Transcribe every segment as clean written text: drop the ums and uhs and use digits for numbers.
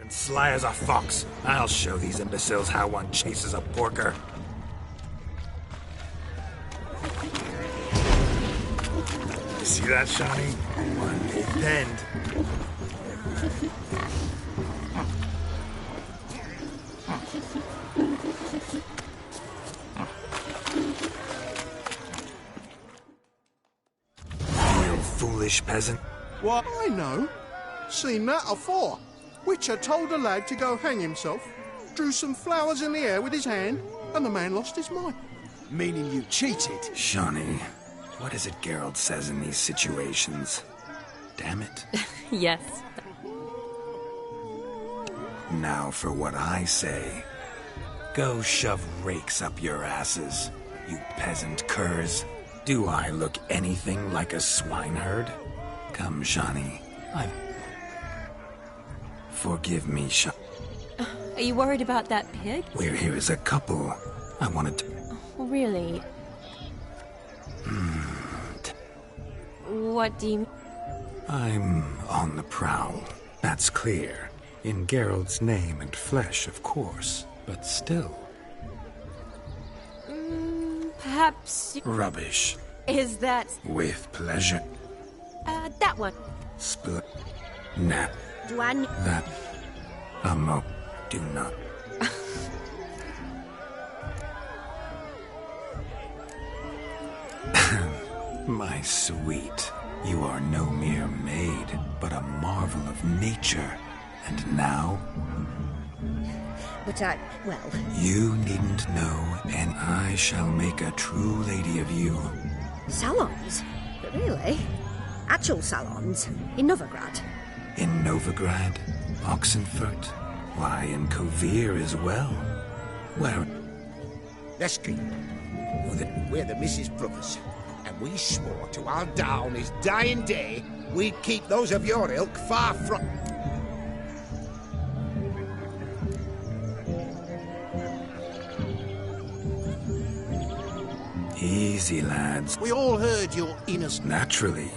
Sly as a fox. I'll show these imbeciles how one chases a porker. You see that, Shawnee? One big bend. You foolish peasant. What? I know. Seen that afore. Witcher told a lad to go hang himself, drew some flowers in the air with his hand, and the man lost his mind. Meaning you cheated? Shawnee, what is it Geralt says in these situations? Damn it. Yes. Now for what I say. Go shove rakes up your asses, you peasant curs. Do I look anything like a swineherd? Come, Shawnee. Forgive me, Are you worried about that pig? We're here as a couple. I wanted to... Really? What do you... I'm on the prowl. That's clear. In Geralt's name and flesh, of course. But still... Perhaps... Rubbish. Is that... With pleasure. That one. Split. Nap. Do I... That... Do not. My sweet, you are no mere maid, but a marvel of nature. And now... But well... You needn't know, and I shall make a true lady of you. Salons? But really? Actual salons? In Novigrad? In Novigrad? Oxenfurt? Why, in Kovir as well. Where... Lesky. We're the Mrs. Brothers, and we swore to our down his dying day we'd keep those of your ilk far from... Easy, lads. We all heard your innocent... Naturally,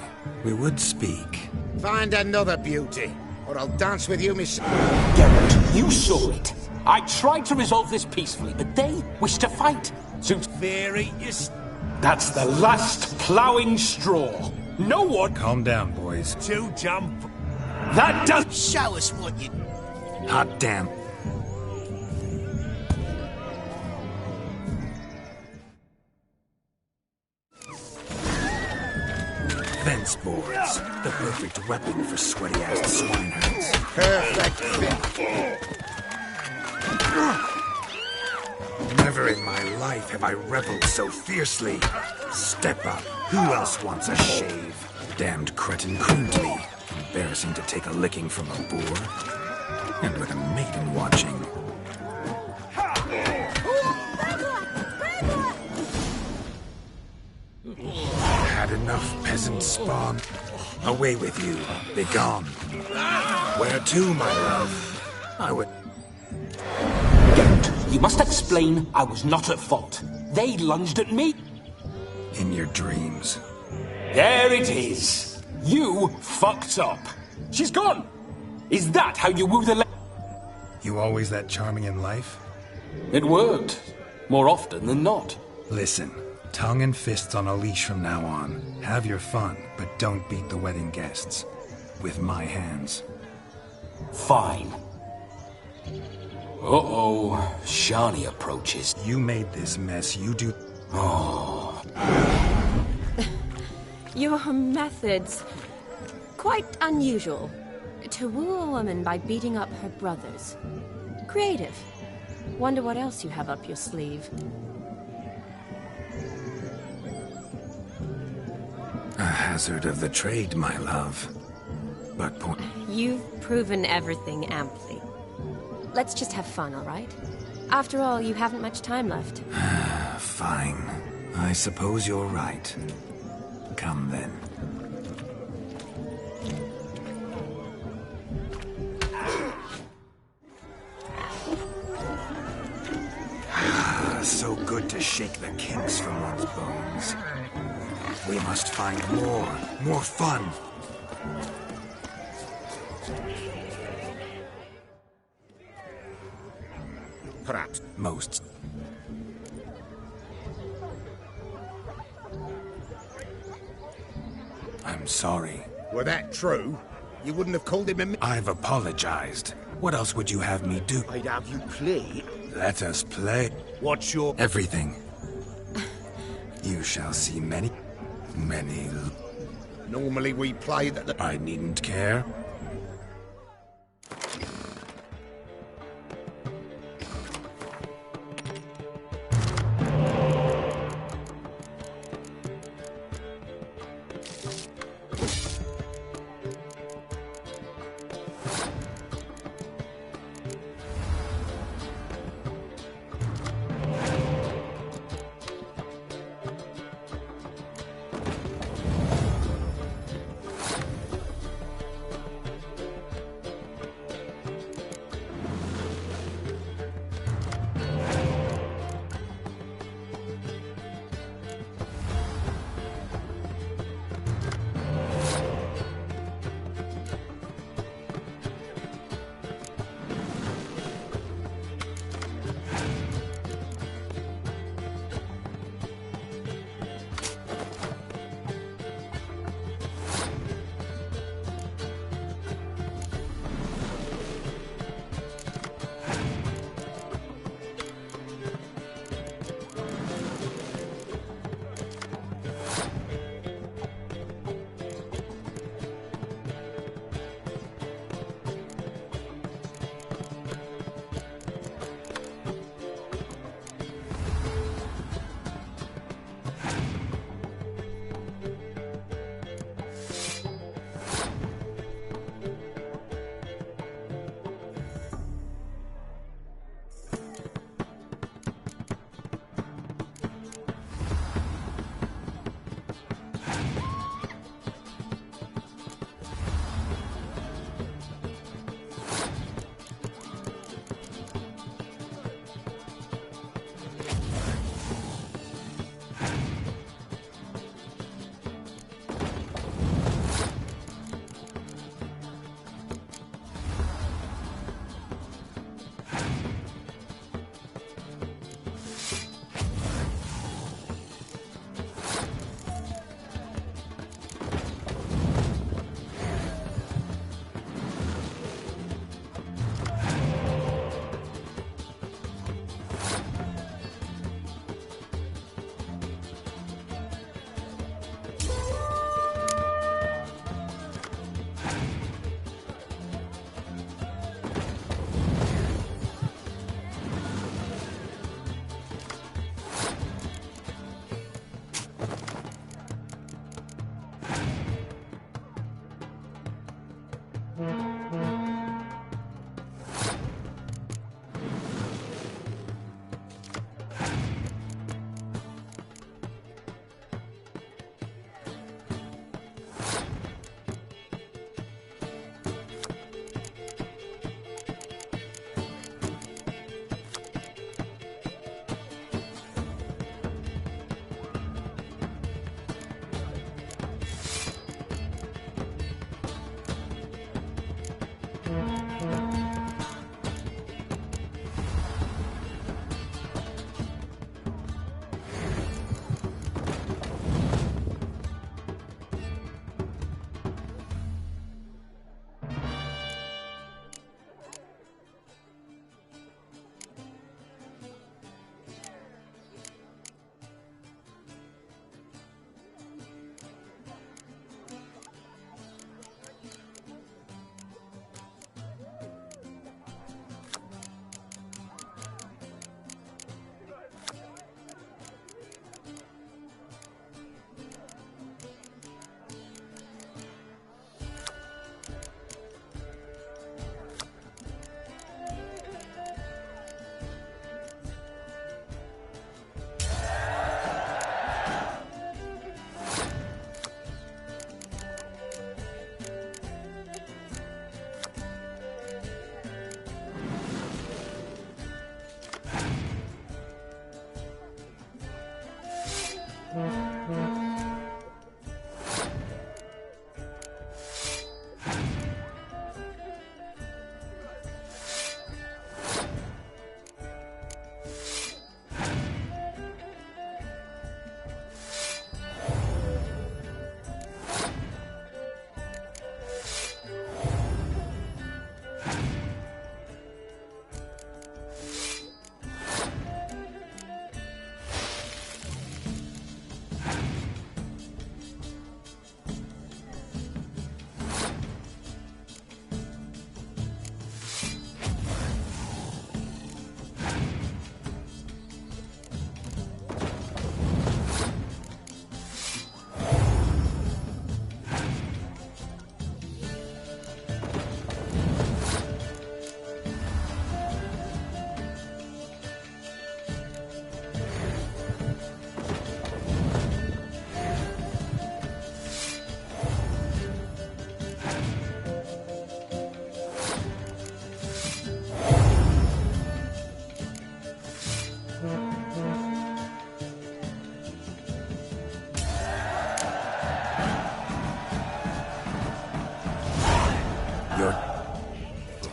we would speak. Find another beauty, or I'll dance with you, Miss... Geralt, you saw it. I tried to resolve this peacefully, but they wish to fight. So... Fairy is... That's the last ploughing straw. No one... Calm down, boys. To jump. That does... Show us what you... Hot damn. Fence boards. The perfect weapon for sweaty-ass swineherds. Perfect fit. Never in my life have I reveled so fiercely. Step up. Who else wants a shave? Damned cretin crooned me. Embarrassing to take a licking from a boor. And with a maiden watching. Had enough, peasant spawn. Away with you. Begone. Where to, my love? I would... Geralt, you must explain I was not at fault. They lunged at me. In your dreams. There it is. You fucked up. She's gone. Is that how you woo the... You always that charming in life? It worked. More often than not. Listen, tongue and fists on a leash from now on. Have your fun, but don't beat the wedding guests. With my hands. Fine. Uh-oh. Shani approaches. You made this mess, you do... Oh. Your methods... quite unusual. To woo a woman by beating up her brothers. Creative. Wonder what else you have up your sleeve. A hazard of the trade, my love. But You've proven everything amply. Let's just have fun, all right? After all, you haven't much time left. fine. I suppose you're right. Come then. So good to shake the kinks from one's bones. We must find more fun. perhaps. Most. I'm sorry. Were that true, you wouldn't have called him a... I've apologized. What else would you have me do? I'd have you play. Let us play. What's your... Everything. You shall see many... Normally we play that the... I needn't care.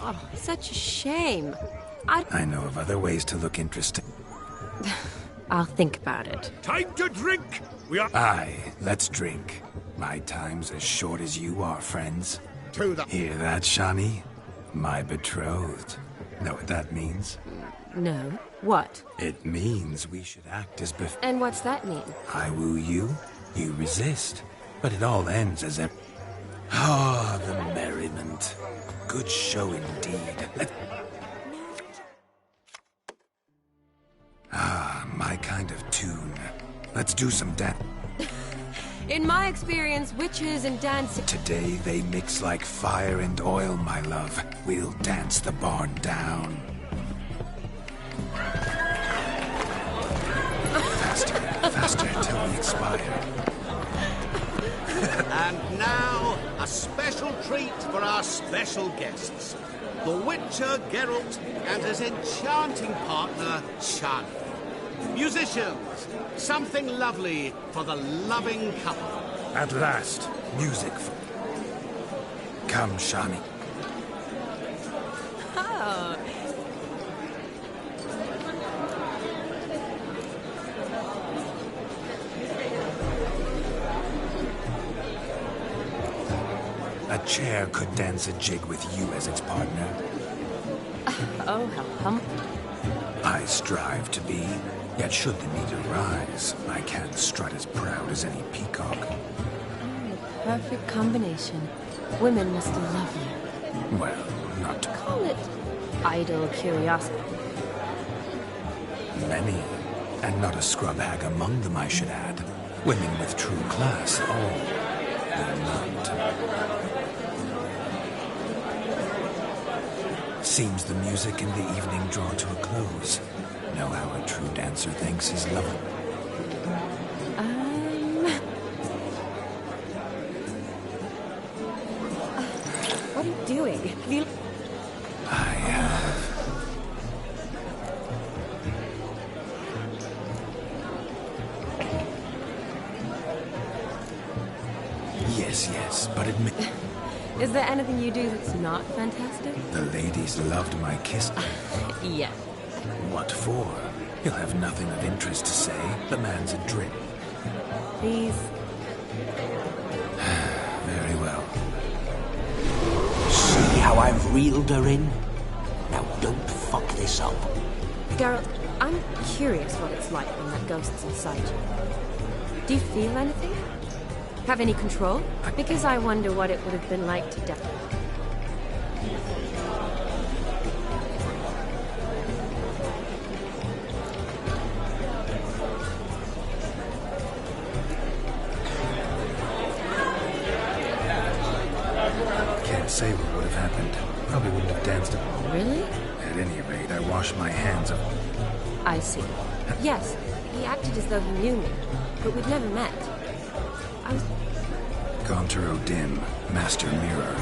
Oh, such a shame. I know of other ways to look interesting. I'll think about it. Time to drink! We are Aye, let's drink. My time's as short as you are, friends. to the... Hear that, Shani? My betrothed. Know what that means? No. What? It means we should act as before. And what's that mean? I woo you, you resist. But it all ends as if... Ah, the merriment. Good show indeed. My kind of tune. Let's do some dance. In my experience, witches and dancing... Today they mix like fire and oil, my love. We'll dance the barn down. Faster, faster till we expire. And now, a special treat for our special guests. The Witcher Geralt and his enchanting partner, Shani. Musicians, something lovely for the loving couple. At last, music. Come, Shani. Oh. A chair could dance a jig with you as its partner. Oh, how humble. I strive to be, yet should the need arise, I can't strut as proud as any peacock. Perfect combination. Women must love you. Well, not Call it idle curiosity. many, and not a scrub hag among them, I should add. Women with true class, all will not. Seems the music and the evening draw to a close. Know how a true dancer thanks his lover. What are you doing? Have you... I have. Yes, but admit... Is there anything you do that's not fantastic? The ladies loved my kiss. Yeah. What for? He'll have nothing of interest to say. The man's adrift. These... Very well. See how I've reeled her in? Now don't fuck this up. Geralt, I'm curious what it's like when that ghost's inside you. Do you feel anything? Have any control? Because I wonder what it would have been like to die. Can't say what would have happened. Probably wouldn't have danced at all. Really? At any rate, I wash my hands of... I see. Yes, he acted as though he knew me, but we'd never met. I was... Gaunter O'Dim, Master Mirror.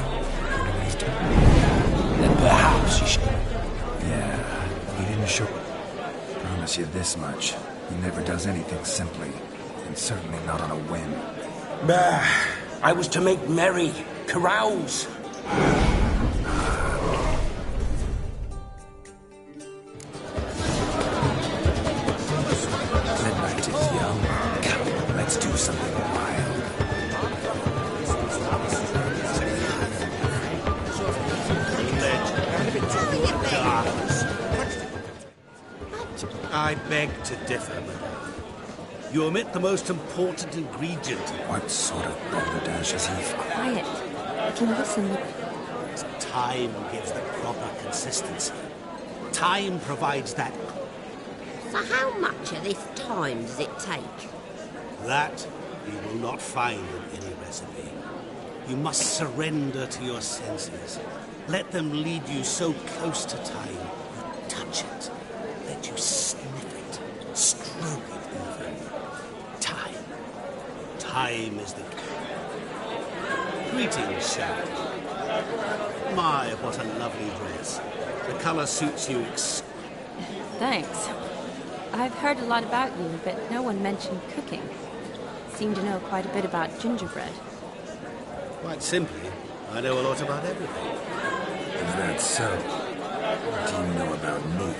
Then perhaps you should... Yeah, he didn't show... Promise you this much. He never does anything simply, and certainly not on a whim. Bah, I was to make merry, carouse. Midnight is young. Come, let's do something wild. I beg to differ, madame. You omit the most important ingredient. What sort of balderdash is he? Quiet. I can listen. Time gives the proper consistency. Time provides that. So how much of this time does it take? That you will not find in any recipe. You must surrender to your senses. Let them lead you so close to time. You touch it. Let you sniff it. Stroke it even. Time. Time is the... Greetings, Sharon. My, what a lovely dress. The color suits you Thanks. I've heard a lot about you, but no one mentioned cooking. Seem to know quite a bit about gingerbread. Quite simply, I know a lot about everything. that so? What do you know about me?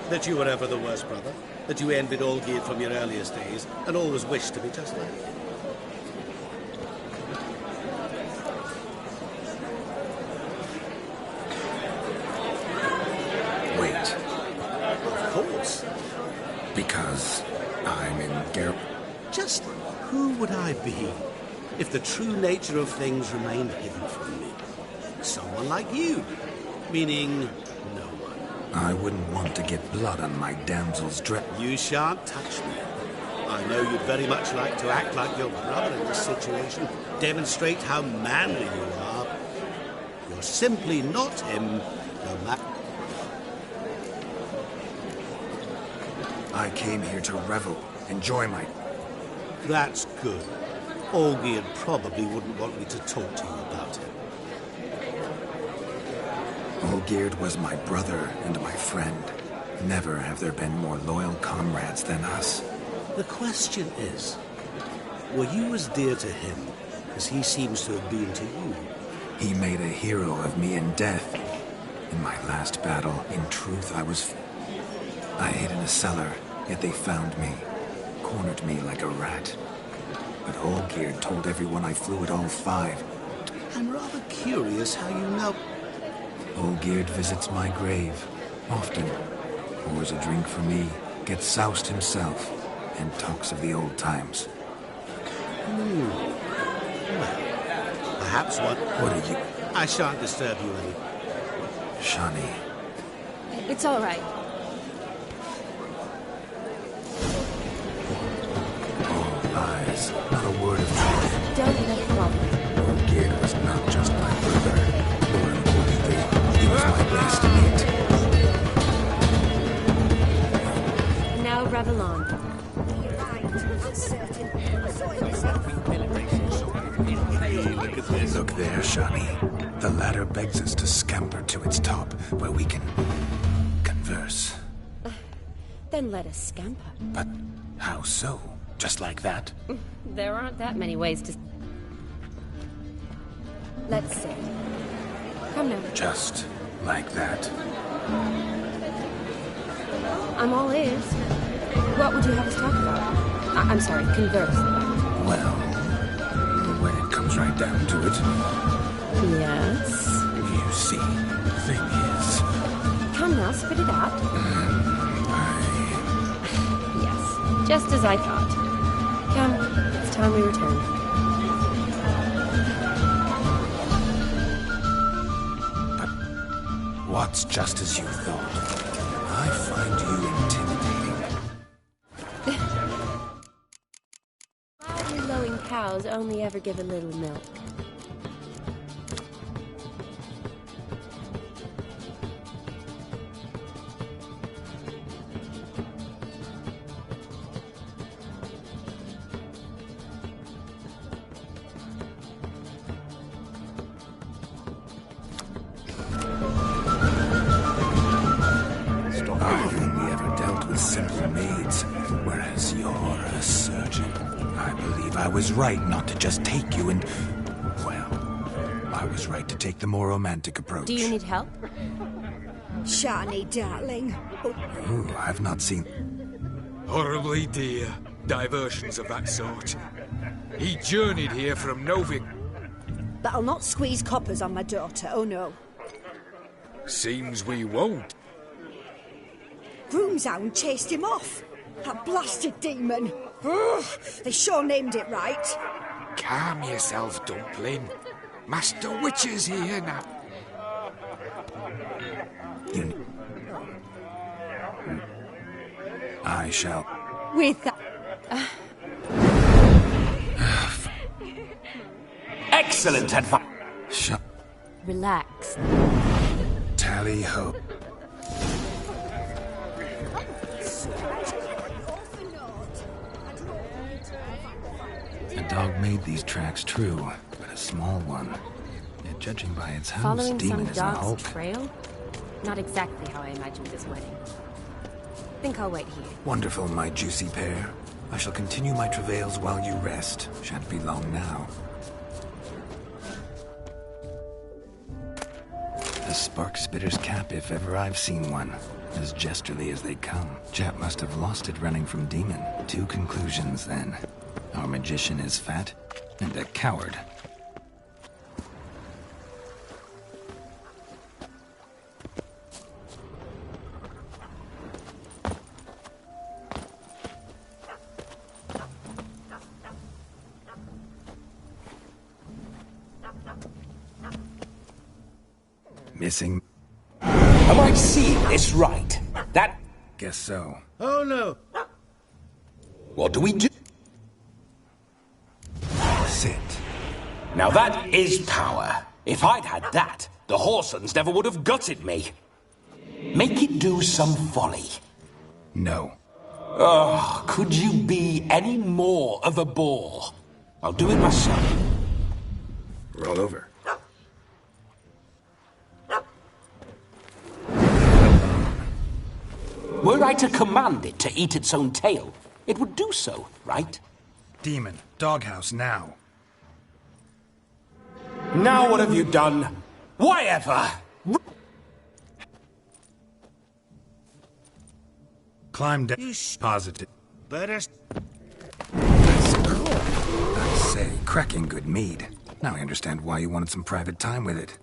That you were ever the worst brother. That you envied Olgierd from your earliest days and always wished to be just like him. Wait. Of course. Because I'm in Geralt. Just who would I be if the true nature of things remained hidden from me? Someone like you. Meaning, no one. I wouldn't want to get blood on my damsel's dress. You shan't touch me. I know you'd very much like to act like your brother in this situation. Demonstrate how manly you are. You're simply not him, no matter. I came here to revel, enjoy my... That's good. Olgierd probably wouldn't want me to talk to you about him. Olgierd was my brother and my friend. Never have there been more loyal comrades than us. The question is, were you as dear to him as he seems to have been to you? He made a hero of me in death. In my last battle, in truth, I hid in a cellar, yet they found me. Cornered me like a rat. But Olgierd told everyone I flew at all 5. I'm rather curious how you know. Olgierd visits my grave, often. Pours a drink for me, gets soused himself, and talks of the old times. Well, perhaps one... What are you... I shan't disturb you any. Shani. It's all right. All lies, not a word of truth. Don't let it bother you. Olgierd was not just my brother. More importantly, he was my best mate. Now revel on. Look there, Shani. The ladder begs us to scamper to its top, where we can converse. Then let us scamper. But how so? Just like that? There aren't that many ways to... Let's see. Come now. Just like that? I'm all ears. What would you have us talk about? I'm sorry, converse. Well, when it comes right down to it, Yes? you see, thing is, Come now, spit it out. Yes, just as I thought. Come, it's time we return. what's just as you thought? I find you intimidating. Loudly lowing cows only ever give a little milk. I've only ever dealt with simple maids, whereas you're a surgeon. I believe I was right not to just take you and... Well, I was right to take the more romantic approach. Do you need help? Shani, darling. Ooh, I've not seen... Horribly dear diversions of that sort. He journeyed here from Novik. But I'll not squeeze coppers on my daughter, oh no. Seems we won't. Groomshound chased him off. That blasted demon. Ugh, they sure named it right. Calm yourself, Dumpling. Master Witcher's here now. I shall... With that... Excellent advice. Shut... Relax. Tally-ho. The dog made these tracks true, but a small one. Yet judging by its house, Following demon some is a Hulk. dog's trail? Not exactly how I imagined this wedding. Think I'll wait here. Wonderful, my juicy pair. I shall continue my travails while you rest. Shan't be long now. A spark spitter's cap if ever I've seen one. As jesterly as they come. Chap must have lost it running from Demon. 2 conclusions, then. Our magician is fat, and a coward. Missing. Am I seeing this right? That... Guess so. Oh no! What do we do? Sit. Now that is power. If I'd had that, the Horsons never would have gutted me. Make it do some folly. No. Oh, could you be any more of a bore? I'll do it myself. Roll over. Were I to command it to eat its own tail, it would do so, right? Demon, doghouse now. Now what have you done? Why ever? Climb down. Positive. Better. I say, cracking good mead. Now I understand why you wanted some private time with it.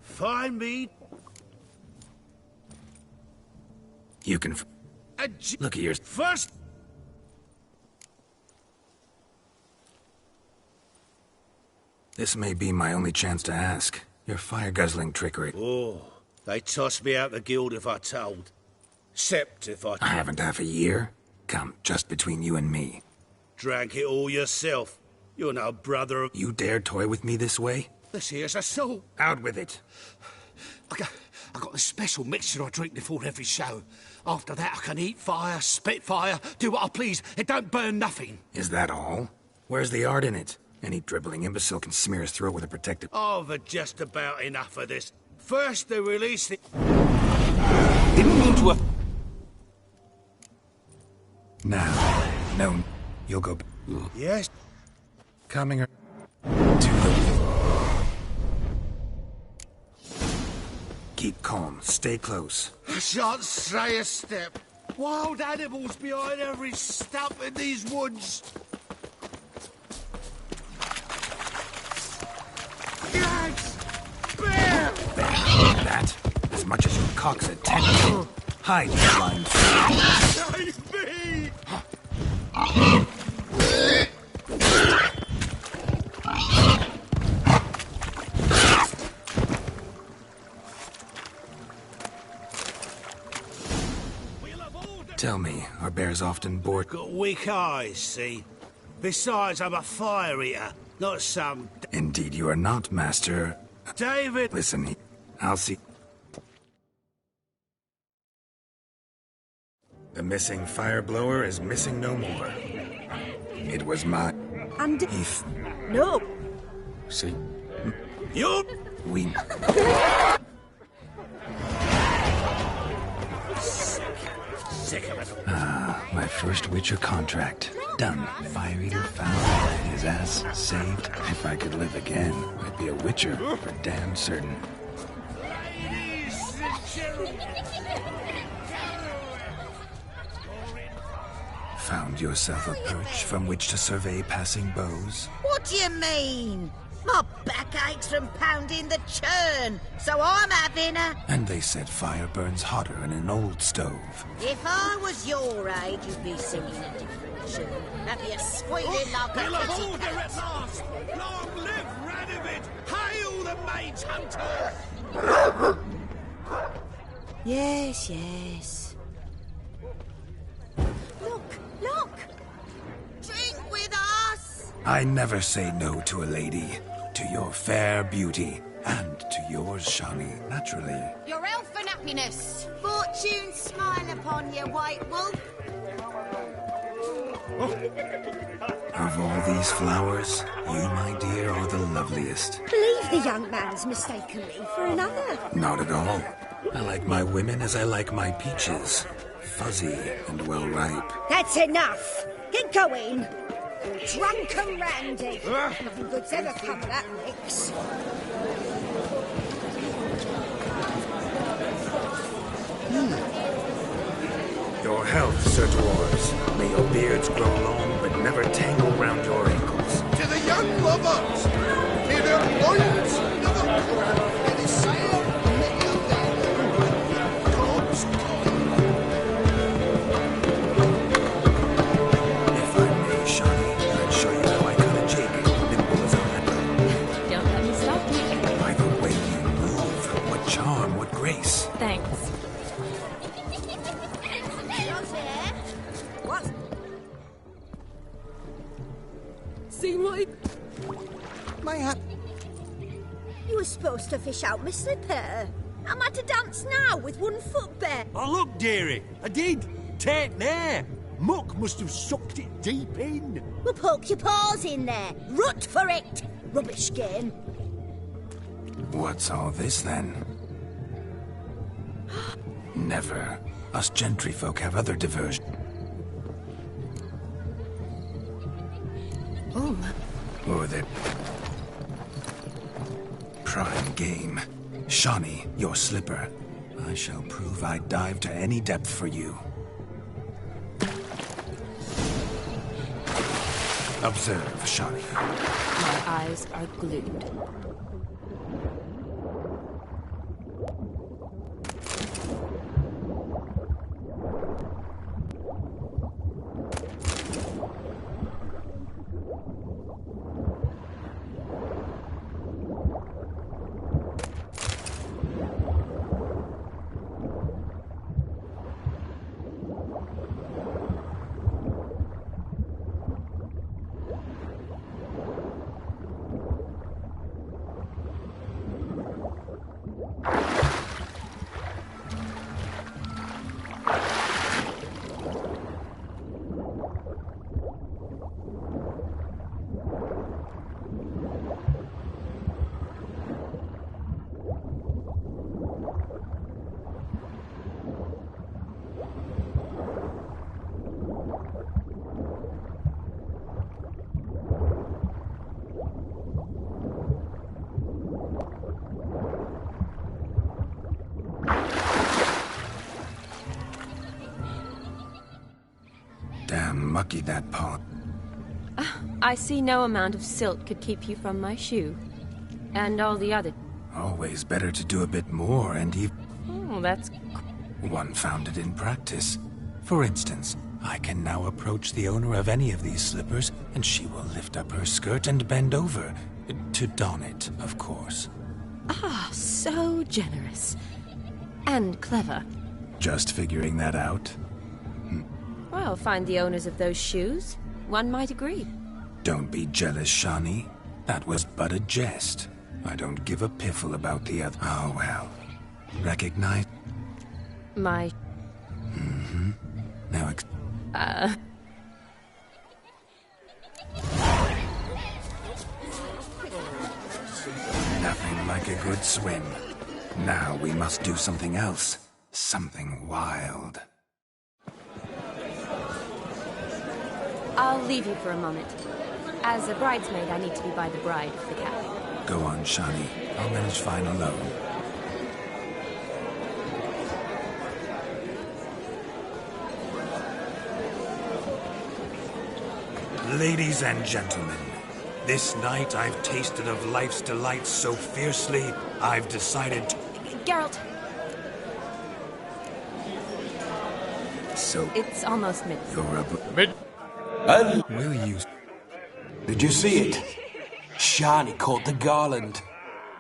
Fine mead. You can... Look at yours. First. This may be my only chance to ask. Your fire-guzzling trickery. Oh, they tossed me out the guild if I told. Except if I haven't half a year. Come, just between you and me. Drank it all yourself. You're no brother of... You dare toy with me this way? This here's assault. Out with it. I got this special mixture I drink before every show. After that, I can eat fire, spit fire, do what I please. It don't burn nothing. Is that all? Where's the art in it? Any dribbling imbecile can smear his throat with a protective... I've had just about enough of this. First, they released it... Didn't mean to have... Now, no, you'll go... Yes? Coming to the... Keep calm, stay close. I shan't stray a step. Wild animals behind every stump in these woods. Yes! Bear! That, as much as your cock's a tentacle. Hide, you blind fool. Save me! Tell me, are bears often bored? Got weak eyes, see? Besides, I'm a fire eater, not some... Indeed you are not, Master. David! Listen, I'll see... The missing fire blower is missing no more. It was my... And... If... No! See? You... We... Sick of it. Ah, my first Witcher contract. Done. Fire Eater found. His ass saved. If I could live again, I'd be a Witcher, for damn certain. Found yourself a perch from which to survey passing beaux? What do you mean? My back aches from pounding the churn, so I'm having a... And they said fire burns hotter in an old stove. If I was your age, you'd be singing a different tune. That'd be a squealing like We'll a have kitty order cat. at last! Long live Radovid! Hail the mage hunter! Yes, yes. Look! Drink with us! I never say no to a lady. To your fair beauty. And to yours, Shani, naturally. Your elfin happiness. Fortune smile upon you, White Wolf. Of all these flowers, you, my dear, are the loveliest. Believe the young man's mistaken me for another. Not at all. I like my women as I like my peaches. Fuzzy and well ripe. That's enough. Get going. Drunken Randy. Nothing good's ever come of that mix. health, Sir Dwarves. May your beards grow long, but never tangle round your ankles. To the young lovers, may their loins never crack in the sail. If I may, Shawnee, I'd show you how I cut a jig, nimble as a leopard. Don't let me stop you. By the way you move, what charm, what grace. Thanks. What? Seem like Mayhap. You were supposed to fish out my slipper. Am I to dance now with one foot bare? Oh, look, dearie, I did. Take there. Muck must have sucked it deep in. Well, poke your paws in there. Rut for it. Rubbish game. What's all this, then? Never. Us gentry folk have other diversions. Oh. Or the prime game. Shawnee, your slipper. I shall prove I'd dive to any depth for you. Observe, Shawnee. My eyes are glued. Damn mucky, that paw. I see no amount of silt could keep you from my shoe. And all the other... Always better to do a bit more, and Oh, that's... one found it in practice. For instance, I can now approach the owner of any of these slippers, and she will lift up her skirt and bend over. To don it, of course. Ah, so generous. And clever. Just figuring that out? Well, find the owners of those shoes. One might agree. Don't be jealous, Shawnee. That was but a jest. I don't give a piffle about the other. Oh, well. Recognize? My... Mm-hmm. Now Nothing like a good swim. Now we must do something else. Something wild. I'll leave you for a moment. As a bridesmaid, I need to be by the bride for the cap. Go on, Shawnee. I'll manage fine alone. Ladies and gentlemen, this night I've tasted of life's delights so fiercely, I've decided to... Geralt! So... It's almost midnight. You're a... Will you... Did you see it? Shani caught the garland.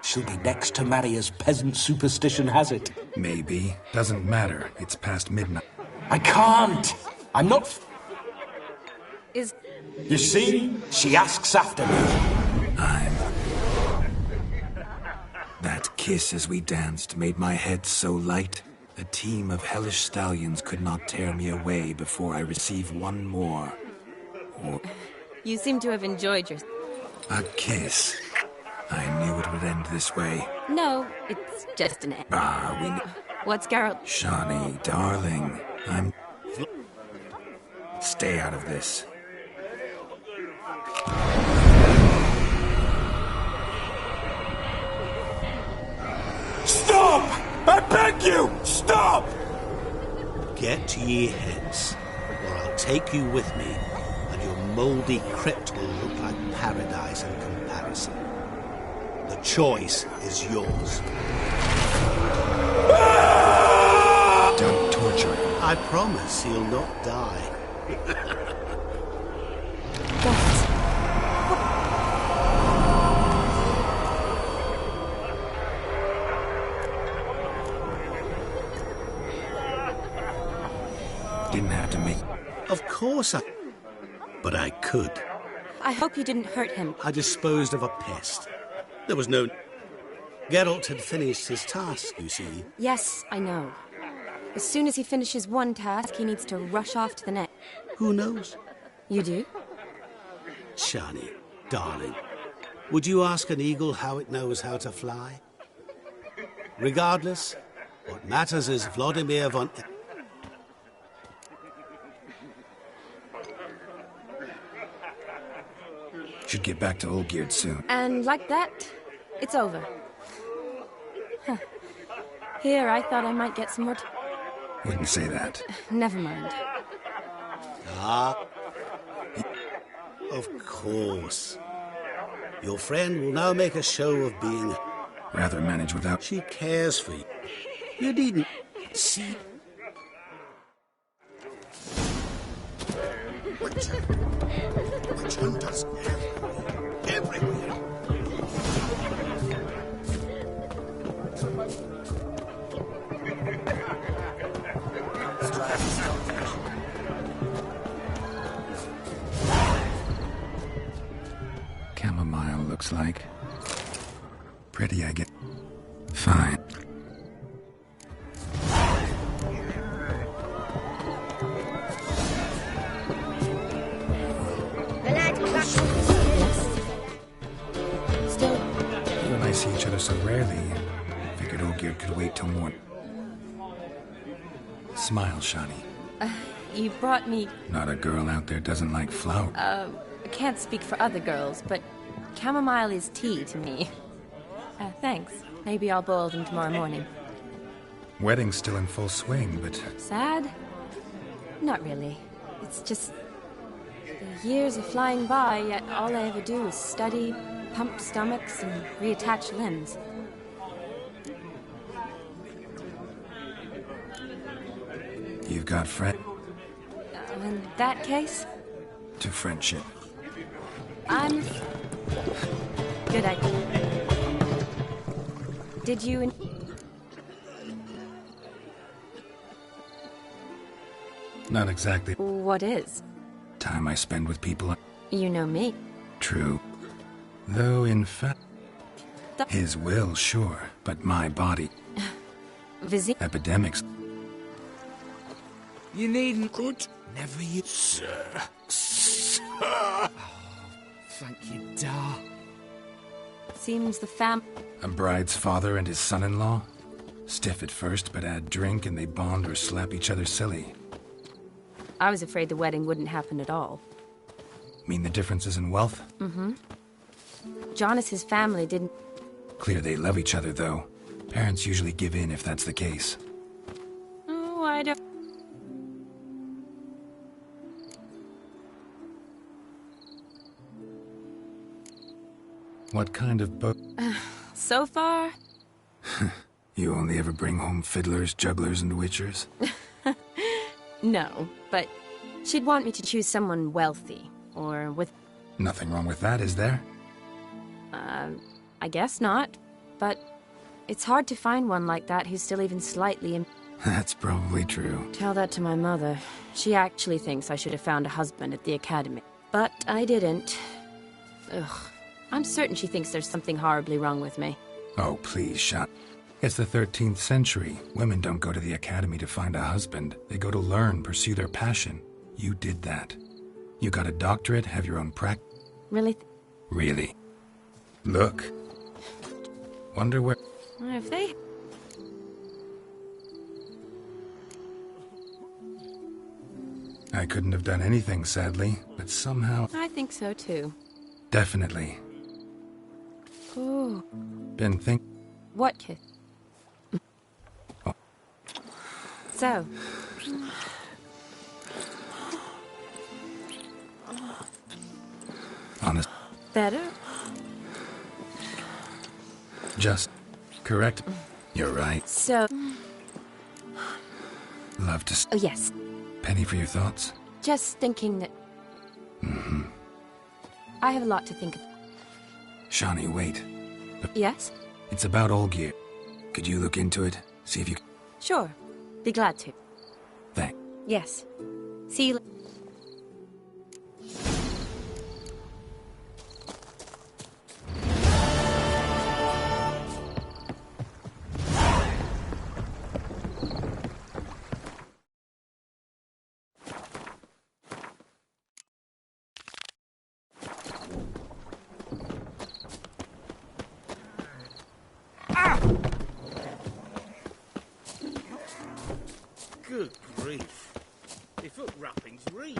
She'll be next to marry as peasant superstition has it. Maybe. Doesn't matter. It's past midnight. I can't! I'm not... Is... You see? She asks after me. That kiss as we danced made my head so light. A team of hellish stallions could not tear me away before I receive one more. Or... You seem to have enjoyed your... A kiss. I knew it would end this way. No, it's just an end. We... What's Geralt? Shawnee, darling, I'm... Stay out of this. Stop! I beg you! Stop! Get ye hence, or I'll take you with me, and your mouldy crypt will look like paradise in comparison. The choice is yours. Don't torture him. I promise he'll not die. Didn't have to make... Of course but I could. I hope you didn't hurt him. I disposed of a pest. There was no... Geralt had finished his task, you see. Yes, I know. As soon as he finishes one task, he needs to rush off to the next. Who knows? You do? Shani, darling, would you ask an eagle how it knows how to fly? Regardless, what matters is Vladimir von... Should get back to Olgierd soon. And like that, it's over. Huh. Here, I thought I might get some more... Wouldn't say that. Never mind. Ah. Of course. Your friend will now make a show of being... Rather manage without... She cares for you. You needn't... See... Witch hunters everywhere. Chamomile looks like. Pretty, I get. Fine. Still... You and I see each other so rarely. Figured Olgierd could wait till morning. Smile, Shani. You brought me... Not a girl out there doesn't like flowers. I can't speak for other girls, but chamomile is tea to me. Thanks. Maybe I'll boil them tomorrow morning. Wedding's still in full swing, but... Sad? Not really. It's just... the years are flying by, yet all I ever do is study, pump stomachs, and reattach limbs. You've got friend... In that case, to friendship. I'm... Good idea. Did you... Not exactly. What is? Time I spend with people. You know me. True. Though, in fact... His will, sure, but my body... Epidemics... You needn't... Good. Never you... Sir. Oh, thank you, Dar. Seems the A bride's father and his son-in-law? Stiff at first, but add drink and they bond or slap each other silly. I was afraid the wedding wouldn't happen at all. Mean the differences in wealth? Mm-hmm. Jonas's family didn't... Clear they love each other, though. Parents usually give in if that's the case. Oh, I don't... What kind of boat? So far? You only ever bring home fiddlers, jugglers, and witchers? No, but she'd want me to choose someone wealthy, or with... Nothing wrong with that, is there? I guess not, but it's hard to find one like that who's still even slightly in... That's probably true. Tell that to my mother. She actually thinks I should have found a husband at the academy. But I didn't. Ugh. I'm certain she thinks there's something horribly wrong with me. Oh, please, Shot. It's the 13th century. Women don't go to the academy to find a husband. They go to learn, pursue their passion. You did that. You got a doctorate, have your own practice. Really? Really. Look. Wonder where... If they... I couldn't have done anything, sadly, but somehow... I think so, too. Definitely. Oh. Been think... What, kid? Oh. So, Better? Just correct. You're right. So... Love to... Oh, yes. Penny for your thoughts? Just thinking that... I have a lot to think of. Shawnee, wait. Yes? It's about Olgierd. Could you look into it? See if you... Sure. Be glad to. Thanks. Yes. See you later. Good grief. They foot wrappings reek.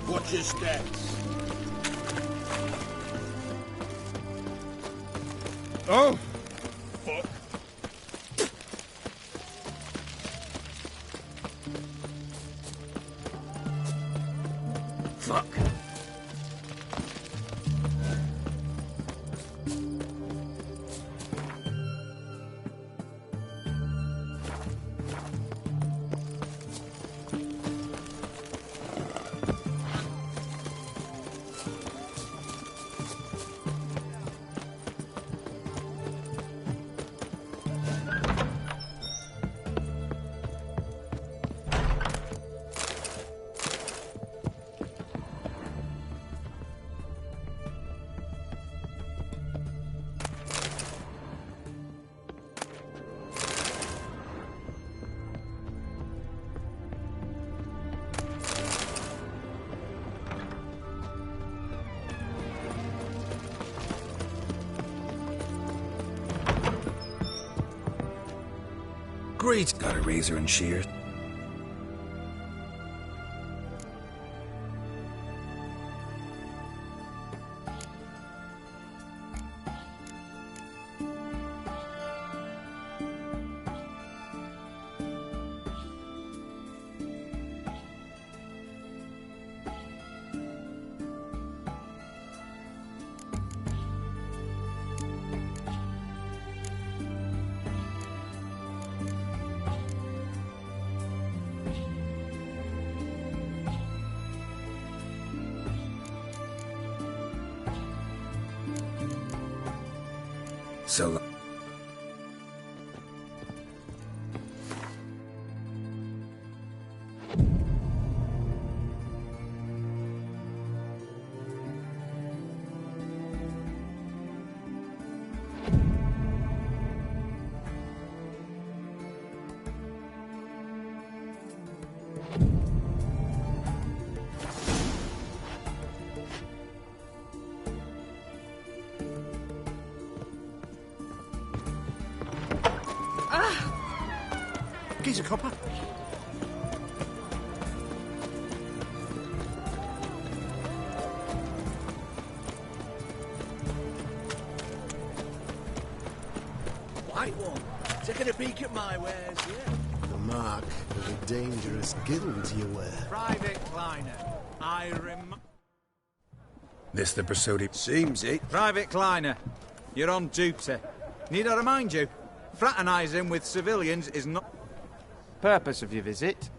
Watch your steps. Oh! Fuck. Fuck. Great. Got a razor and shears? So... Geezer copper. White one. Taking a peek at my wares, yeah. The mark of a dangerous guild you wear. Private Kleiner, I rem... This the Brasodi? Seems it. Private Kleiner, you're on duty. Need I remind you, fraternising with civilians is not... Purpose of your visit?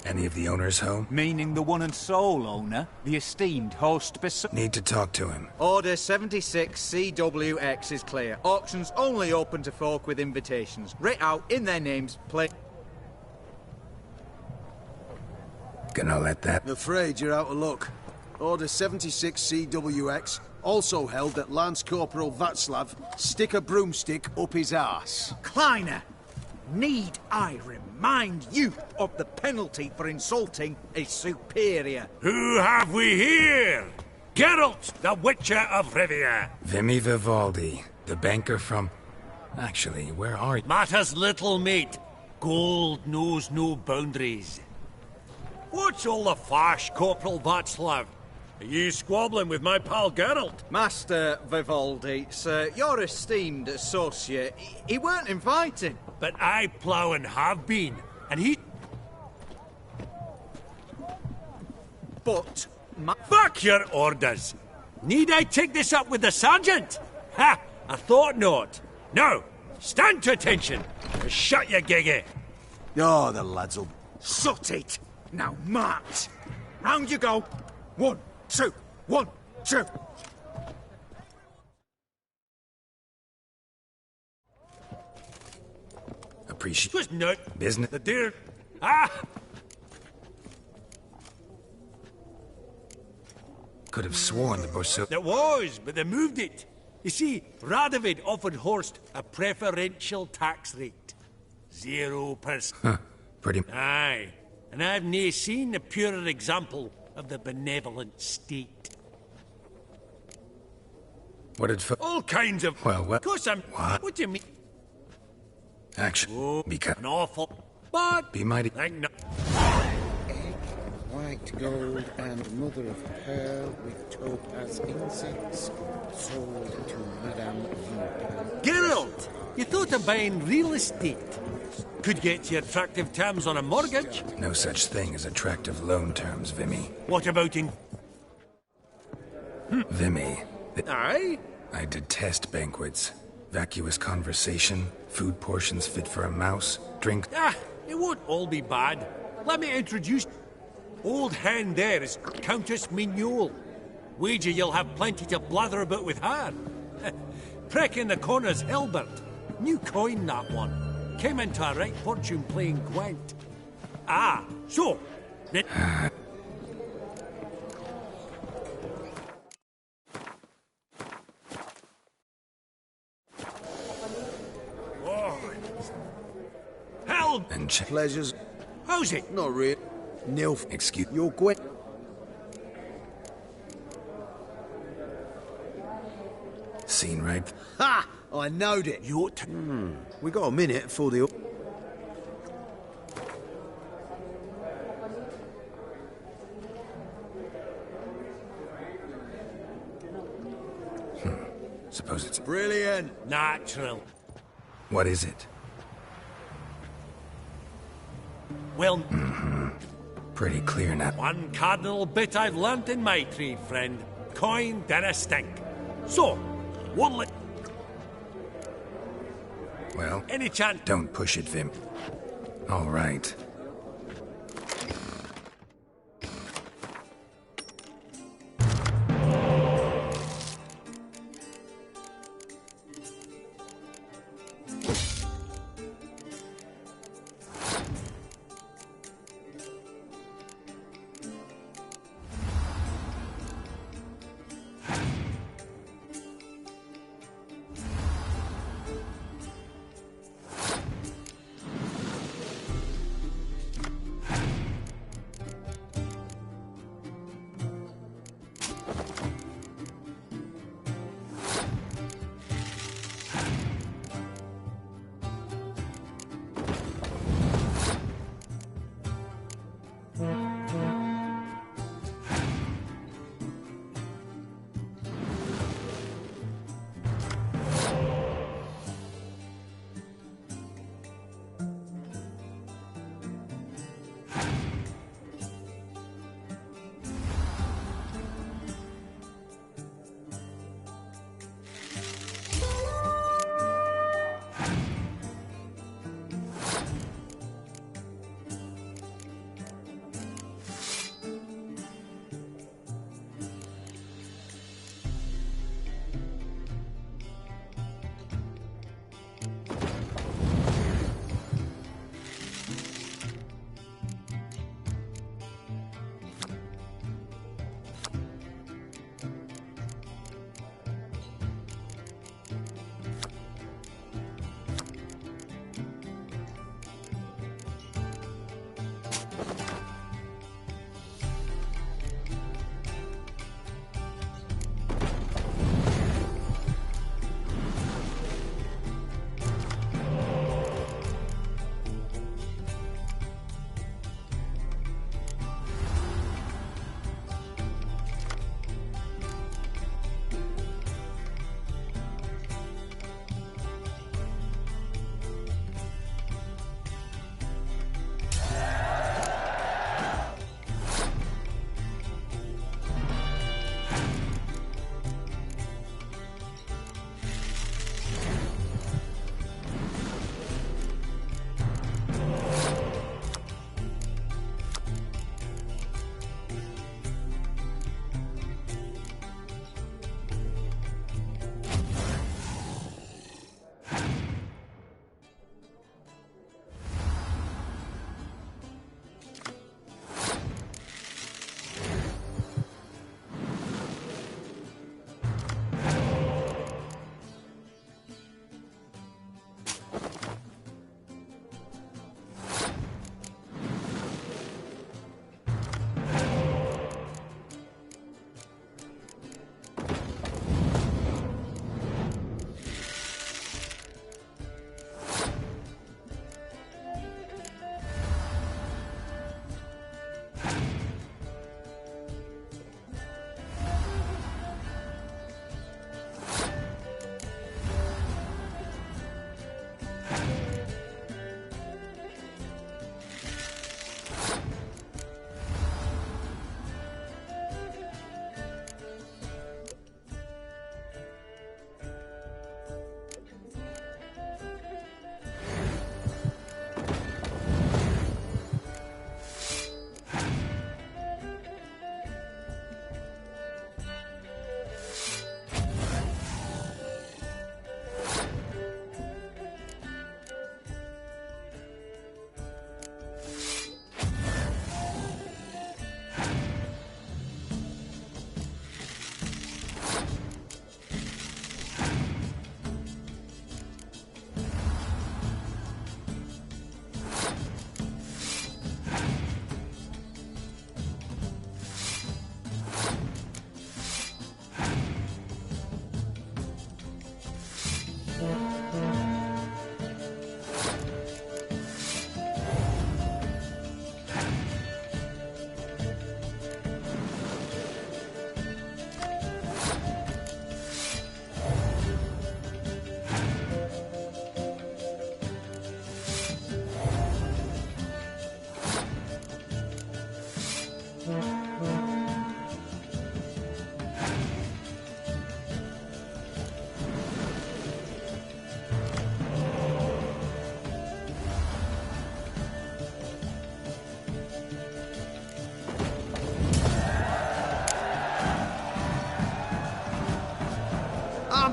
Any of the owners home? Meaning the one and sole owner, the esteemed host Need to talk to him. Order 76 CWX is clear. Auctions only open to folk with invitations. Writ out in their names, play... Gonna let that... I'm afraid you're out of luck. Order 76 CWX, also held that Lance Corporal Václav stick a broomstick up his arse. Kleiner, need I remind you of the penalty for insulting a superior? Who have we here? Geralt, the Witcher of Rivia. Vimy Vivaldi, the banker from... Actually, where are you? Matters little, mate. Gold knows no boundaries. What's all the fash, Corporal Václav? Are you squabbling with my pal Geralt? Master Vivaldi, sir, your esteemed associate, he weren't invited. But I plough and have been, and he... But... Fuck your orders! Need I take this up with the sergeant? Ha! I thought not. Now, stand to attention. Shut your giggy. Oh, the lads'll... Shut it! Now march! Round you go! 1, 2, 1, 2! Appreciate... Was not business. The dear... Ah! Could have sworn the Brasodi... There was, but they moved it. You see, Radovid offered Horst a preferential tax rate. 0%. Huh. Pretty... Aye. And I've nae seen a purer example of the benevolent state. What did... All kinds of... Well, what... Of course I'm... What do you mean? Actually, Oh, because... an awful... But... Be mighty... Like no... White gold and mother of pearl with topaz insects sold to Madame Vimpel. Geralt! You thought of buying real estate. Could get you attractive terms on a mortgage. No such thing as attractive loan terms, Vimy. What about in... Vimy. Aye? I detest banquets. Vacuous conversation, food portions fit for a mouse, drink... Ah, it won't all be bad. Let me introduce... Old hand there is Countess Mignole. Wager you'll have plenty to blather about with her. Prick in the corner's Hilbert. New coin, that one. Came into a right fortune playing Gwent. Ah, so... Oh. Hell! And pleasures. How's it? Not real. Nil. Excuse... Your Gwen... Seen right? Ha! I knowed it. You ought to... We got a minute for the... Suppose it's... Brilliant. Natural. What is it? Well... Pretty clear now. One cardinal bit I've learnt in my trade, friend. Coin dinna stink. So, what'll it... Well... Any chance... Don't push it, Vim. All right.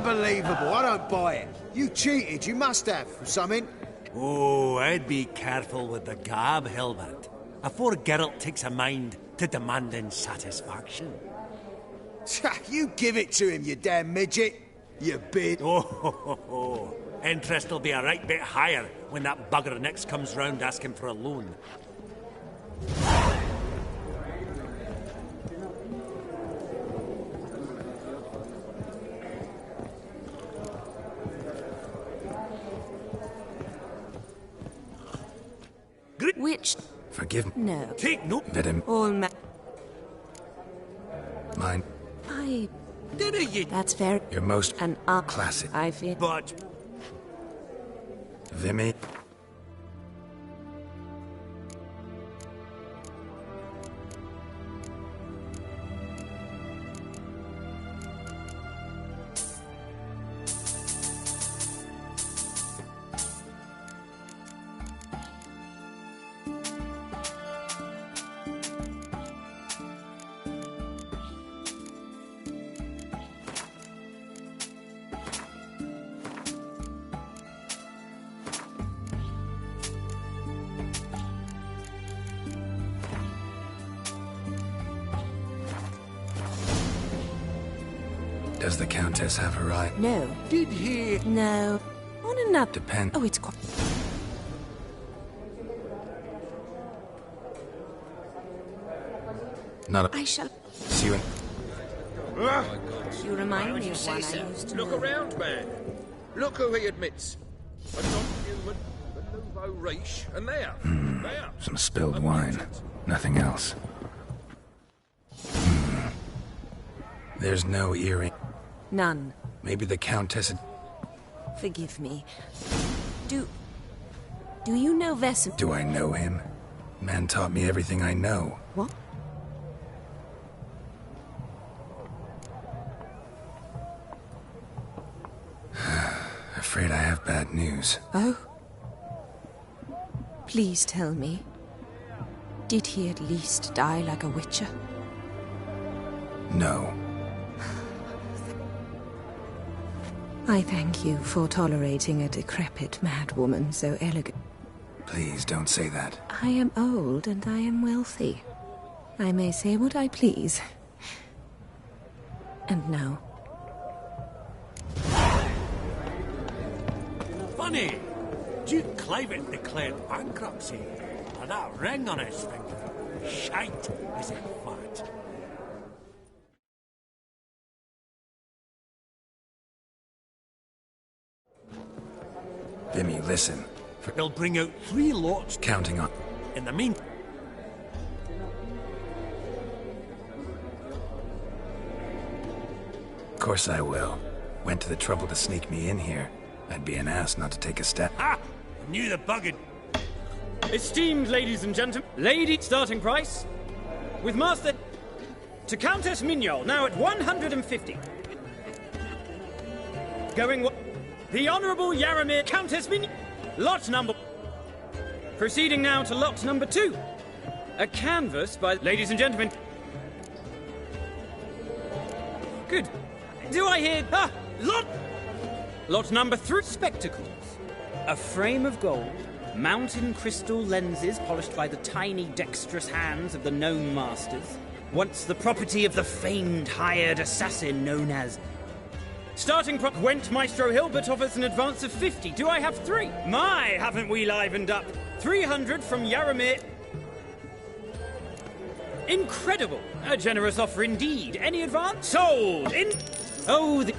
Unbelievable. I don't buy it. You cheated. You must have. Something. Oh, I'd be careful with the gab, Hilbert. Afore Geralt takes a mind to demanding satisfaction. You give it to him, you damn midget. You bit. Oh. Interest will be a right bit higher when that bugger next comes round asking for a loan. Which? Forgive me. No. Take no. Let him. All Mine. I. Did you? That's fair. Your most an classic. I feel. But. Vimy. Does the Countess have her eye? No. Did he? No. On another. Depend. Oh, it's quite. Not a. I shall. See you in. You remind me of one I used to Look know. around, man. Look who he admits. A non-human, a nouveau riche, and there. There. Some spilled wine. Nothing else. There's no earring. None. Maybe the Countess had... Forgive me. Do you know Vesemir? Do I know him? Man taught me everything I know. What? Afraid I have bad news. Oh? Please tell me. Did he at least die like a witcher? No. I thank you for tolerating a decrepit madwoman so elegant. Please don't say that. I am old and I am wealthy. I may say what I please. And now. Funny! Duke Clivet declared bankruptcy. And that ring on his finger. Shite, is it fat? Vimy, listen. They'll bring out 3 lots. Counting on... In the meantime... Of course I will. Went to the trouble to sneak me in here. I'd be an ass not to take a step. Ha! Knew the bugged. Esteemed ladies and gentlemen, lady starting price with master to Countess Mignol, now at 150. Going the Honourable Yaramir Countess Mignol, lot number. Proceeding now to lot number 2. A canvas by ladies and gentlemen. Good. Do I hear lot number 3, spectacles. A frame of gold, mountain crystal lenses polished by the tiny, dexterous hands of the gnome masters, once the property of the famed hired assassin known as... Starting Gwent Maestro Hilbert offers an advance of 50. Do I have 3? My, haven't we livened up? 300 from Yaramir. Incredible. A generous offer indeed. Any advance? Sold. Oh, the...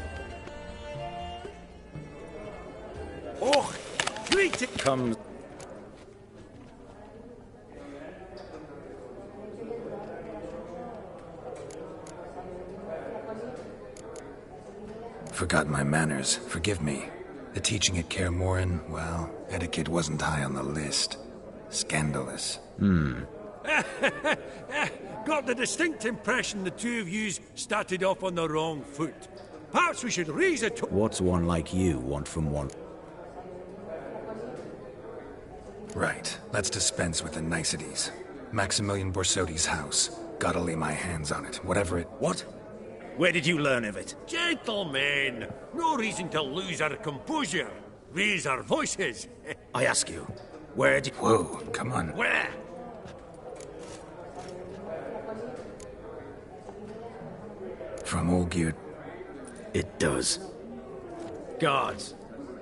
Oh, great it comes. Forgot my manners. Forgive me. The teaching at Kaer Morhen, well, etiquette wasn't high on the list. Scandalous. Got the distinct impression the two of yous started off on the wrong foot. Perhaps we should raise a What's one like you want from one? Right. Let's dispense with the niceties. Maximilian Borsodi's house. Gotta lay my hands on it, whatever it... What? Where did you learn of it? Gentlemen, no reason to lose our composure. Raise our voices. I ask you, where did... Whoa, come on. Where? From Olgierd. It does. Guards,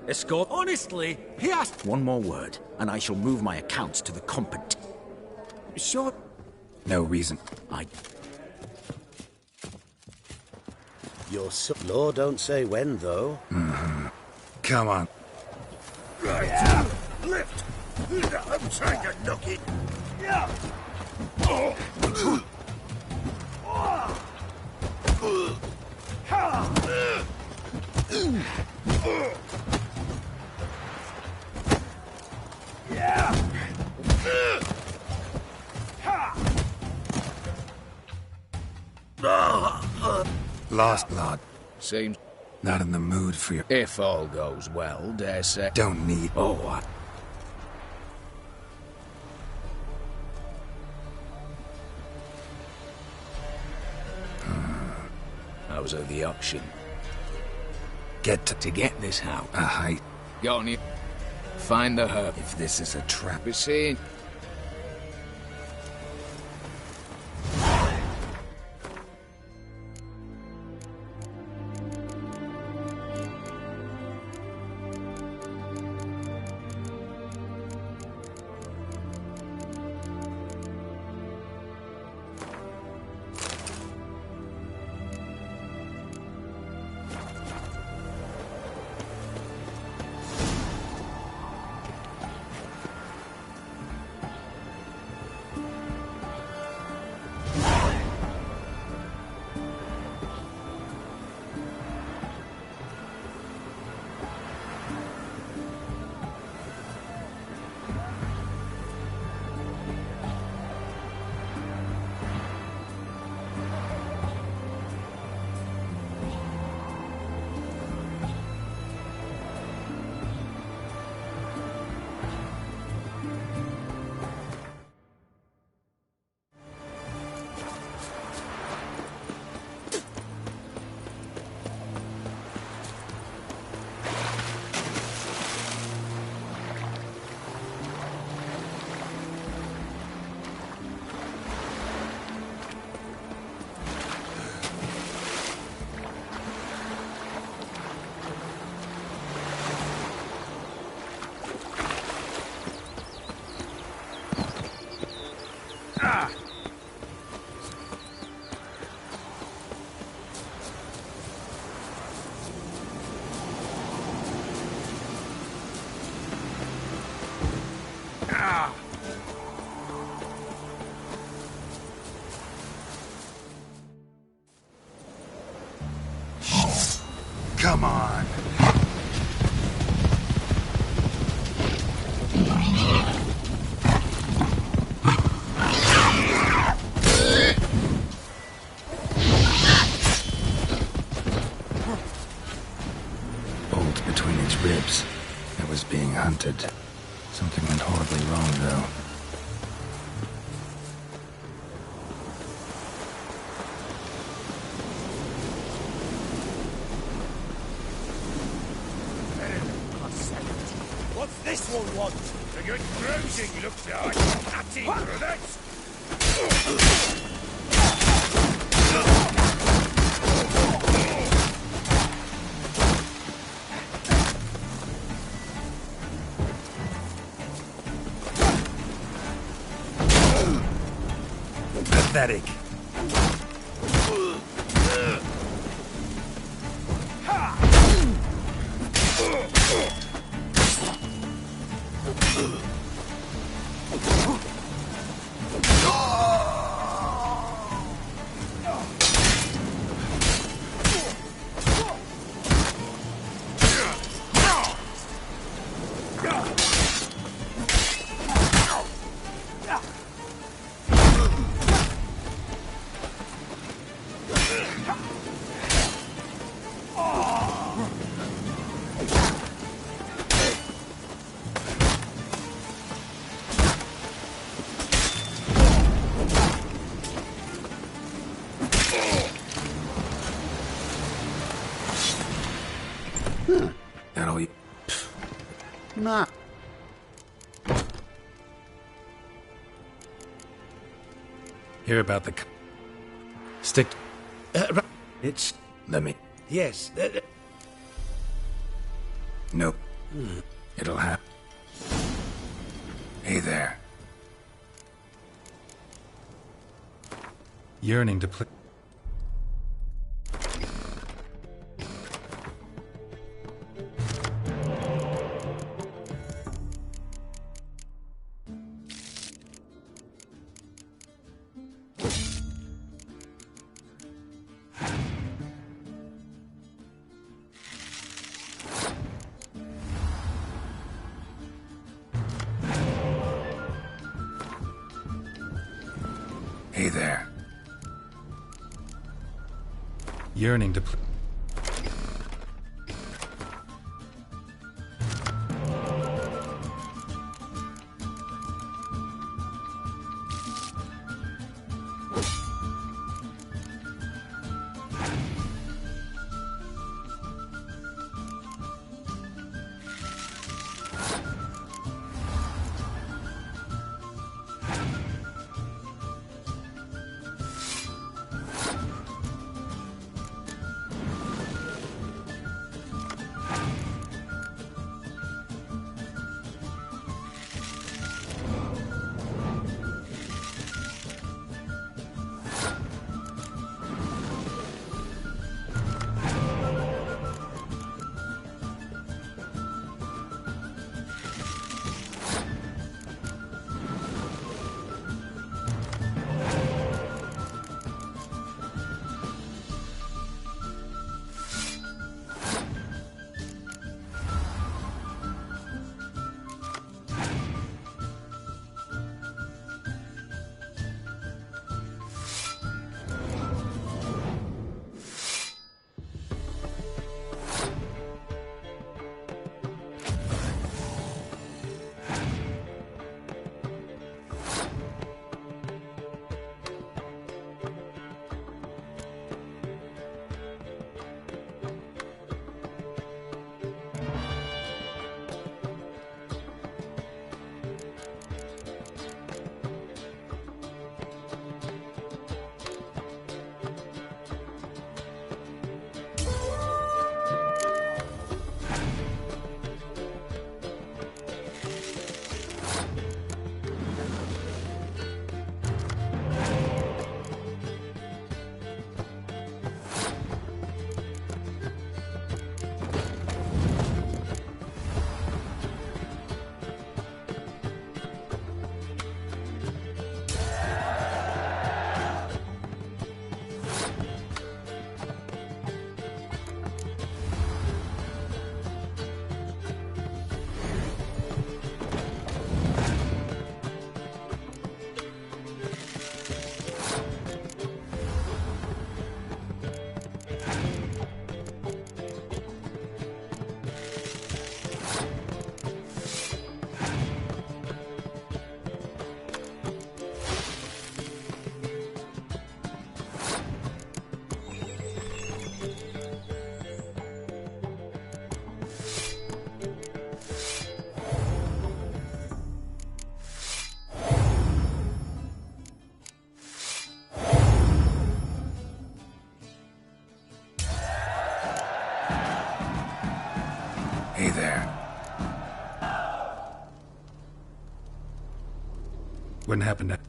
escort... Honestly, he asked... One more word, and I shall move my accounts to the competent. Sure. No reason. Your law don't say when, though. Come on. Right. Lift! I'm trying to knock it. Lost, lad. Seems Not in the mood for your... if all goes well, dare say. Don't need... Oh, what? How's the auction? Get To get this house. Aye. Go on, you. Find the herb. If this is a trap... You see? Come on. Bolt between its ribs. It was being hunted. Something went horribly wrong, though. What's this one want? A good bruising, looks like. Hattie, brothers! Pathetic. Nah. Hear about the... Stick... It's... Let me... Yes. Nope. It'll happen. Hey there. Yearning to play... Hey there. Yearning to play... Hey there. Wouldn't happen to...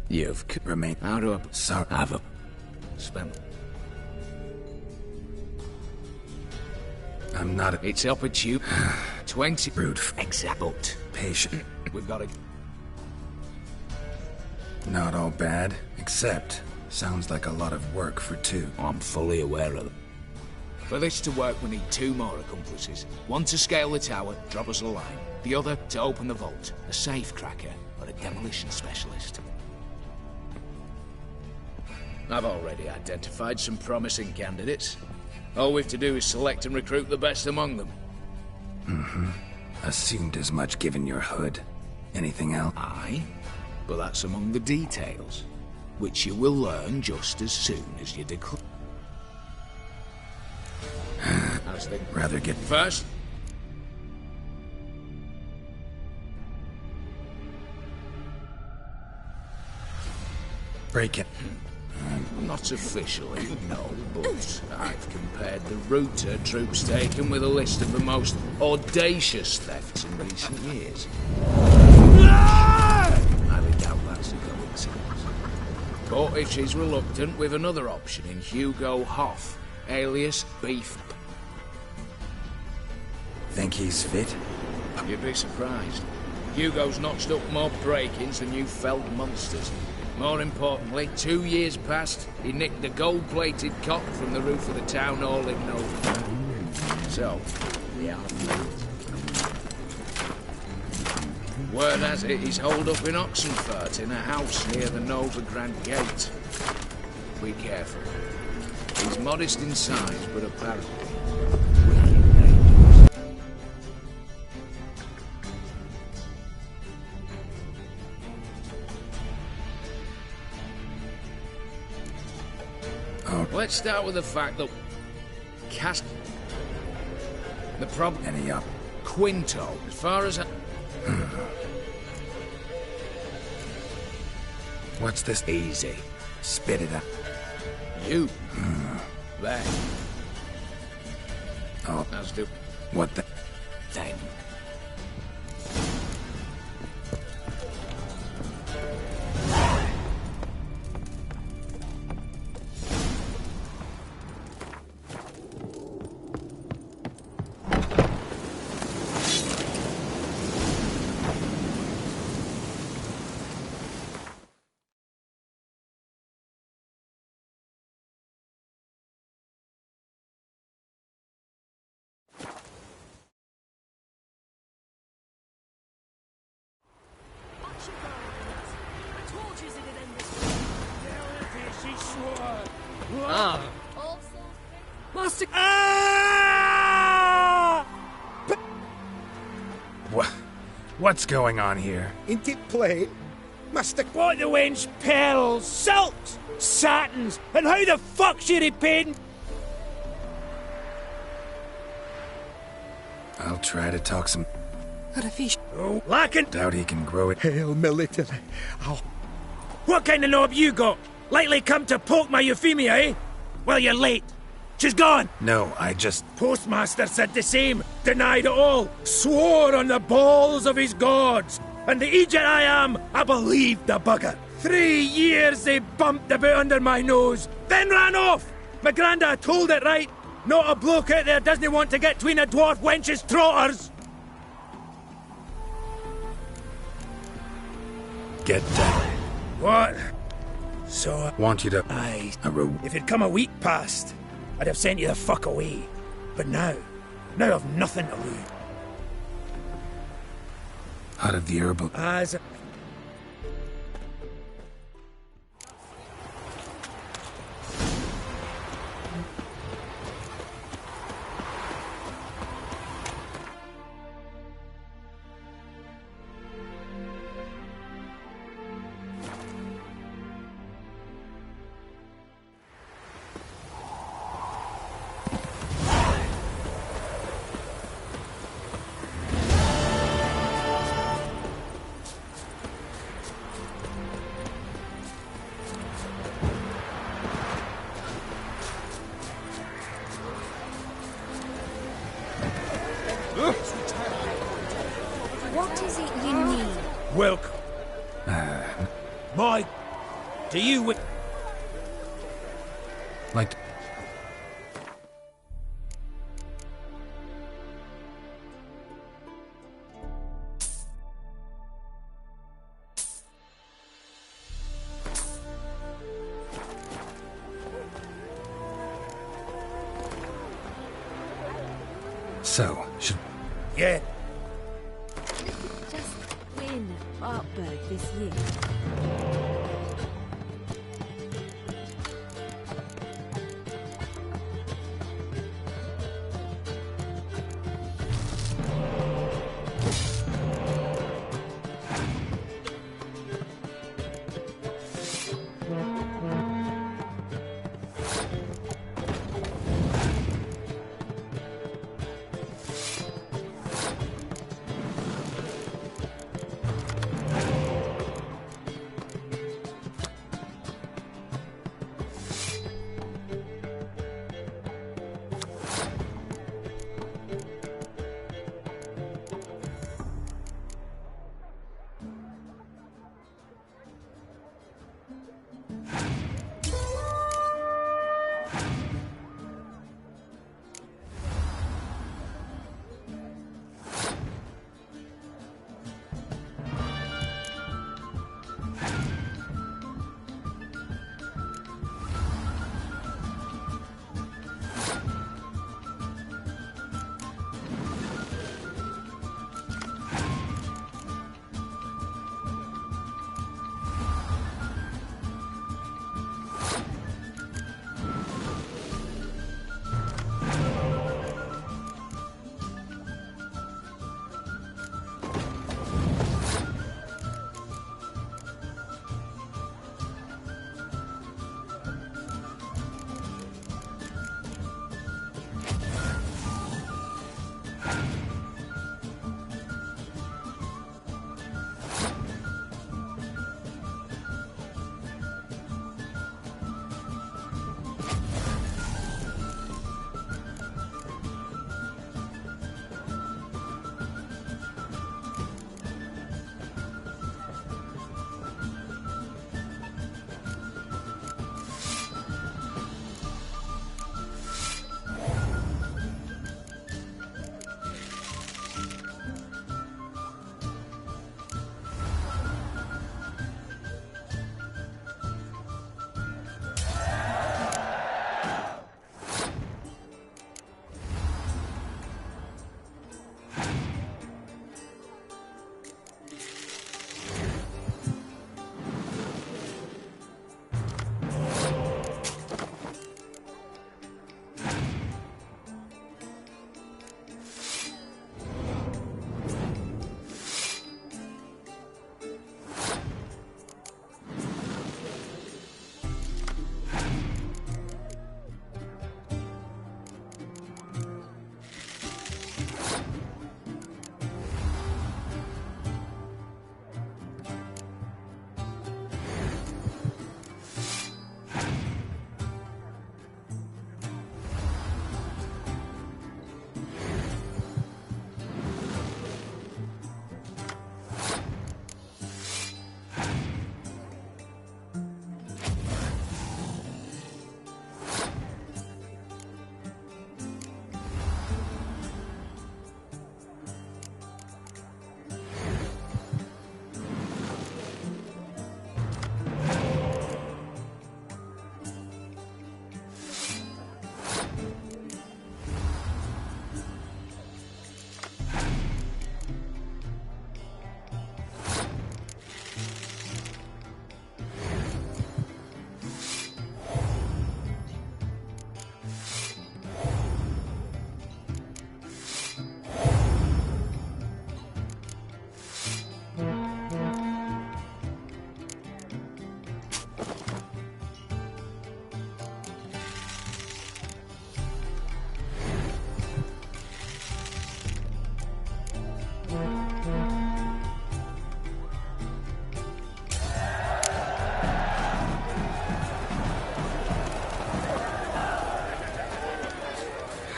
You've remained out of... Sorry. Have a... Spend... I'm not a... It's up at you. 20... Rude. Exact. Patient. We've got to... Not all bad, except... Sounds like a lot of work for two. I'm fully aware of them. For this to work, we need 2 more accomplices. One to scale the tower, drop us a line. The other to open the vault. A safe cracker or a demolition specialist. I've already identified some promising candidates. All we've to do is select and recruit the best among them. Mm-hmm. Assumed as much given your hood. Anything else? Aye, but that's among the details. which you will learn just as soon as you declare. Rather get... First, break it. not officially, no, but I've compared the route her troops taken with a list of the most audacious thefts in recent years. Highly doubt that's a coincidence. But if she's reluctant, with another option in Hugo Hoff, alias Beef. Think he's fit? You'd be surprised. Hugo's notched up more break-ins than you felt monsters. More importantly, 2 years past, he nicked a gold-plated cot from the roof of the town hall in Nova. So, yeah. Word has it he's holed up in Oxenfurt in a house near the Nova Grand Gate. Be careful. He's modest in size, but apparently let's start with the fact that the problem. Any up? Quinto, as far as What's this? Easy. Spit it out. You. There. Oh. As do. What the? Then. What's going on here? Ain't it plain? Master... What the wench pearls, silks, satins, and how the fuck's she repaid? I'll try to talk some... Oh, lacking... Doubt he can grow it. Hail military. Oh. What kind of knob you got? Likely come to poke my Euphemia, eh? Well, you're late. She's gone! No, I just... Postmaster said the same. Denied it all. Swore on the balls of his gods. And the Egypt I am, I believed the bugger. 3 years they bumped about under my nose, then ran off. My granda told it right. Not a bloke out there doesn't want to get between a dwarf wench's trotters. Get down. What? So... Want you to... Aye. If it'd come a week past, I'd have sent you the fuck away. But now I've nothing to lose. Out of the herbal... As... What is it you need? Welcome. Mike, do you... Like... So, should... Yeah. Just win Artberg this year.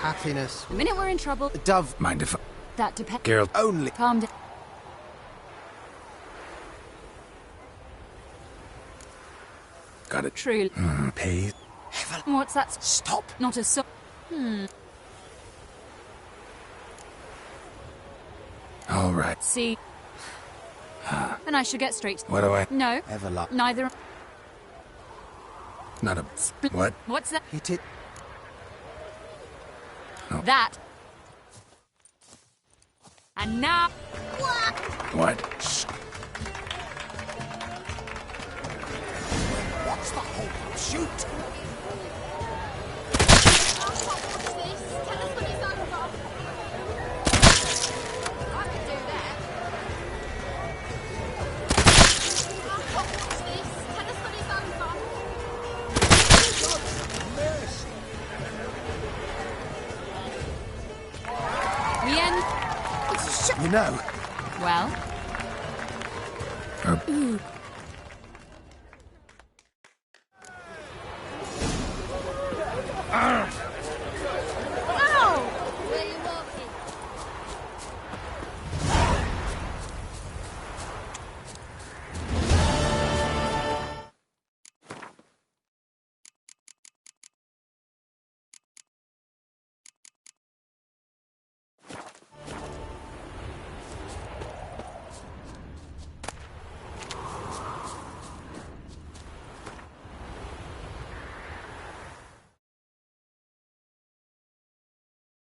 happiness. The minute we're in trouble... Dove. Mind if I... That depends... Geralt. Only... Calm down. Got it. True. Pay. What's that? Stop. Not a so... All right. See... Then I should get straight... What do I... No. Everlock. Neither... Not a... What? What's that? Hit it. No. That. And now... What? What's the whole shoot? The end. You know. Well? Oh. Ooh,